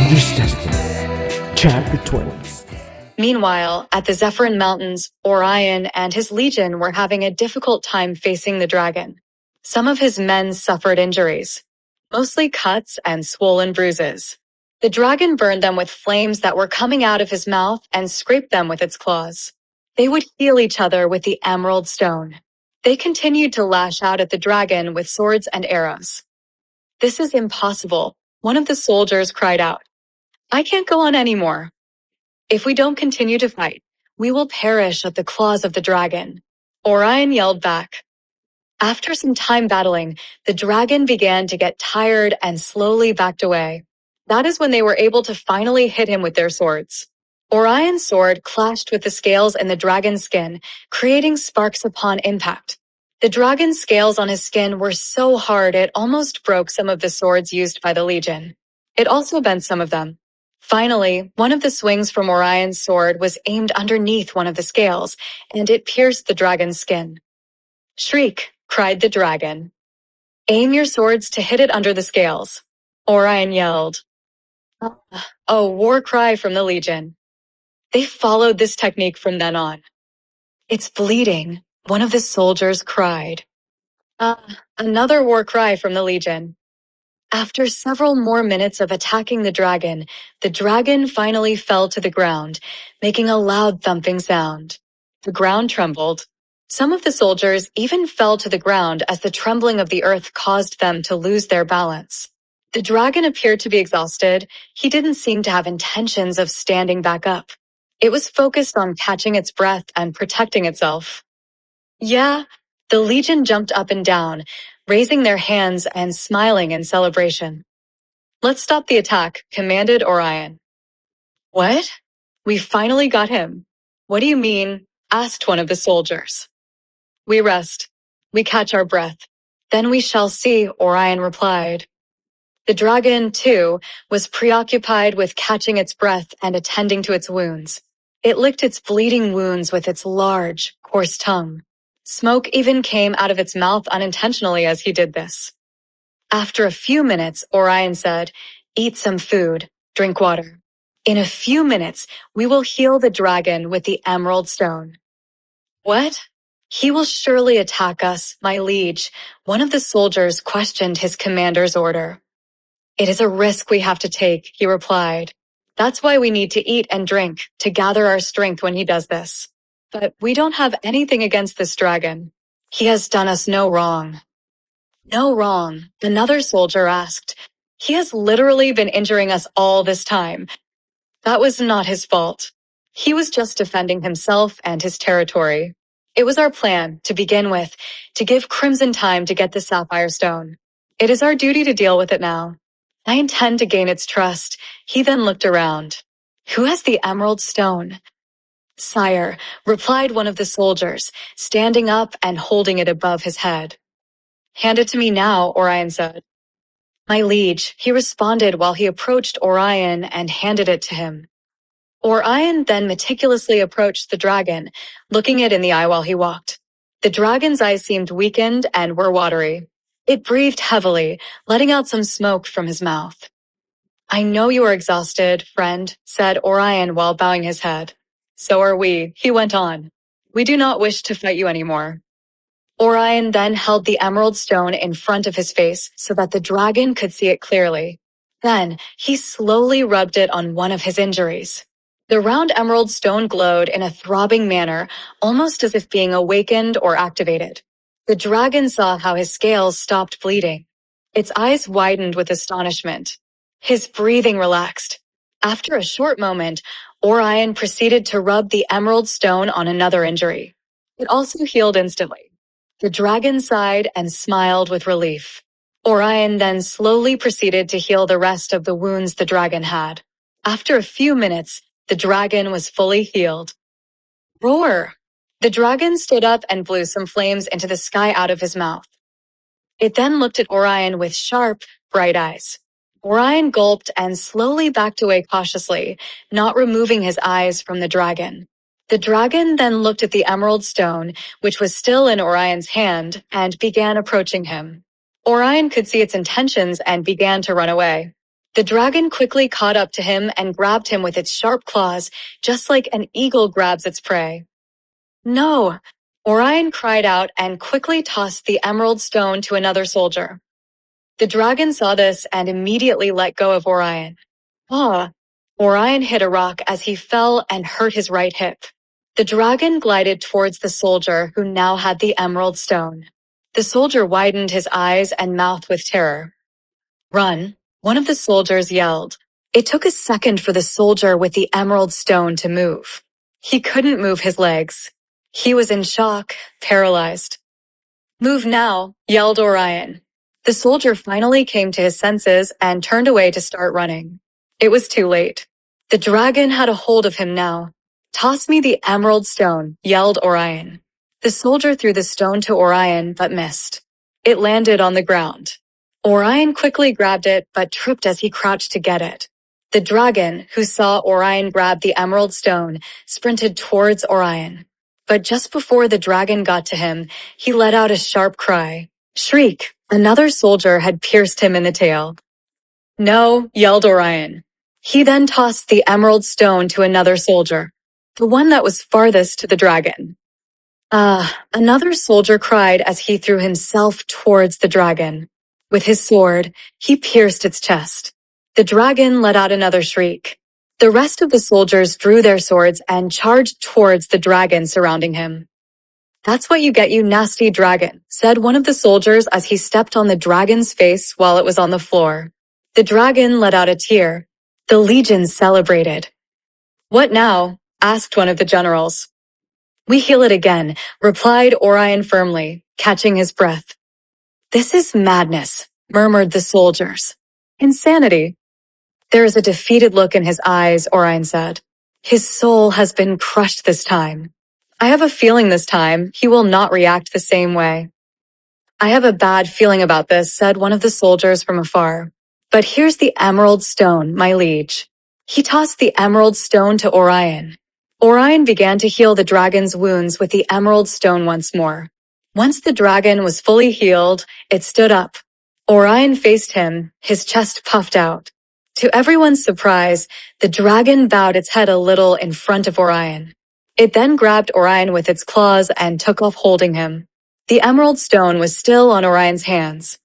Eerieville-Wondrous Destiny-Ch.20. Chapter 20. Meanwhile, at the Zephyrin Mountains, Orion and his legion were having a difficult time facing the dragon. Some of his men suffered injuries, mostly cuts and swollen bruises. The dragon burned them with flames that were coming out of his mouth and scraped them with its claws. They would heal each other with the emerald stone. They continued to lash out at the dragon with swords and arrows. "This is impossible," one of the soldiers cried out. "I can't go on anymore. If we don't continue to fight, we will perish at the claws of the dragon." Orion yelled back. After some time battling, the dragon began to get tired and slowly backed away. That is when they were able to finally hit him with their swords. Orion's sword clashed with the scales in the dragon's skin, creating sparks upon impact. The dragon's scales on his skin were so hard it almost broke some of the swords used by the Legion. It also bent some of them. Finally, one of the swings from Orion's sword was aimed underneath one of the scales, and it pierced the dragon's skin. "Shriek," cried the dragon. "Aim your swords to hit it under the scales," Orion yelled. A war cry from the Legion. They followed this technique from then on. "It's bleeding," one of the soldiers cried. Another war cry from the Legion. After several more minutes of attacking the dragon finally fell to the ground, making a loud thumping sound. The ground trembled. Some of the soldiers even fell to the ground as the trembling of the earth caused them to lose their balance. The dragon appeared to be exhausted. He didn't seem to have intentions of standing back up. It was focused on catching its breath and protecting itself. "Yeah," the Legion jumped up and down, raising their hands and smiling in celebration. "Let's stop the attack," commanded Orion. "What? We finally got him." "What do you mean?" asked one of the soldiers. "We rest. We catch our breath. Then we shall see," Orion replied. The dragon, too, was preoccupied with catching its breath and attending to its wounds. It licked its bleeding wounds with its large, coarse tongue. Smoke even came out of its mouth unintentionally as he did this. After a few minutes, Orion said, "Eat some food, drink water. In a few minutes, we will heal the dragon with the emerald stone." "What?" "He will surely attack us, my liege," one of the soldiers questioned his commander's order. "It is a risk we have to take," he replied. "That's why we need to eat and drink, to gather our strength when he does this. But we don't have anything against this dragon. He has done us no wrong." "No wrong?" another soldier asked. "He has literally been injuring us all this time. That was not his fault. He was just defending himself and his territory. It was our plan, to begin with, to give Crimson time to get the Sapphire Stone. It is our duty to deal with it now. I intend to gain its trust." He then looked around. "Who has the emerald stone?" "Sire," replied one of the soldiers, standing up and holding it above his head. "Hand it to me now," Orion said. "My liege," he responded while he approached Orion and handed it to him. Orion then meticulously approached the dragon, looking it in the eye while he walked. The dragon's eyes seemed weakened and were watery. It breathed heavily, letting out some smoke from his mouth. "I know you are exhausted, friend," said Orion while bowing his head. "So are we," he went on. "We do not wish to fight you anymore." Orion then held the emerald stone in front of his face so that the dragon could see it clearly. Then he slowly rubbed it on one of his injuries. The round emerald stone glowed in a throbbing manner, almost as if being awakened or activated. The dragon saw how his scales stopped bleeding. Its eyes widened with astonishment. His breathing relaxed. After a short moment, Orion proceeded to rub the emerald stone on another injury. It also healed instantly. The dragon sighed and smiled with relief. Orion then slowly proceeded to heal the rest of the wounds the dragon had. After a few minutes, the dragon was fully healed. "Roar!" The dragon stood up and blew some flames into the sky out of his mouth. It then looked at Orion with sharp, bright eyes. Orion gulped and slowly backed away cautiously, not removing his eyes from the dragon. The dragon then looked at the emerald stone, which was still in Orion's hand, and began approaching him. Orion could see its intentions and began to run away. The dragon quickly caught up to him and grabbed him with its sharp claws, just like an eagle grabs its prey. No! Orion cried out and quickly tossed the emerald stone to another soldier. The dragon saw this and immediately let go of Orion. Ah! Orion hit a rock as he fell and hurt his right hip. The dragon glided towards the soldier who now had the emerald stone. The soldier widened his eyes and mouth with terror. Run! One of the soldiers yelled. It took a second for the soldier with the emerald stone to move. He couldn't move his legs. He was in shock, paralyzed. Move now, yelled Orion. The soldier finally came to his senses and turned away to start running. It was too late. The dragon had a hold of him now. Toss me the emerald stone, yelled Orion. The soldier threw the stone to Orion but missed. It landed on the ground. Orion quickly grabbed it but tripped as he crouched to get it. The dragon, who saw Orion grab the emerald stone, sprinted towards Orion. But just before the dragon got to him, he let out a sharp cry. Shriek! Another soldier had pierced him in the tail. No, yelled Orion. He then tossed the emerald stone to another soldier, the one that was farthest to the dragon. Another soldier cried as he threw himself towards the dragon. With his sword, he pierced its chest. The dragon let out another shriek. The rest of the soldiers drew their swords and charged towards the dragon surrounding him. That's what you get, you nasty dragon, said one of the soldiers as he stepped on the dragon's face while it was on the floor. The dragon let out a tear. The legion celebrated. What now? Asked one of the generals. We heal it again, replied Orion firmly, catching his breath. This is madness, murmured the soldiers. Insanity. There is a defeated look in his eyes, Orion said. His soul has been crushed this time. I have a feeling this time he will not react the same way. I have a bad feeling about this, said one of the soldiers from afar. But here's the emerald stone, my liege. He tossed the emerald stone to Orion. Orion began to heal the dragon's wounds with the emerald stone once more. Once the dragon was fully healed, it stood up. Orion faced him, his chest puffed out. To everyone's surprise, the dragon bowed its head a little in front of Orion. It then grabbed Orion with its claws and took off holding him. The emerald stone was still on Orion's hands.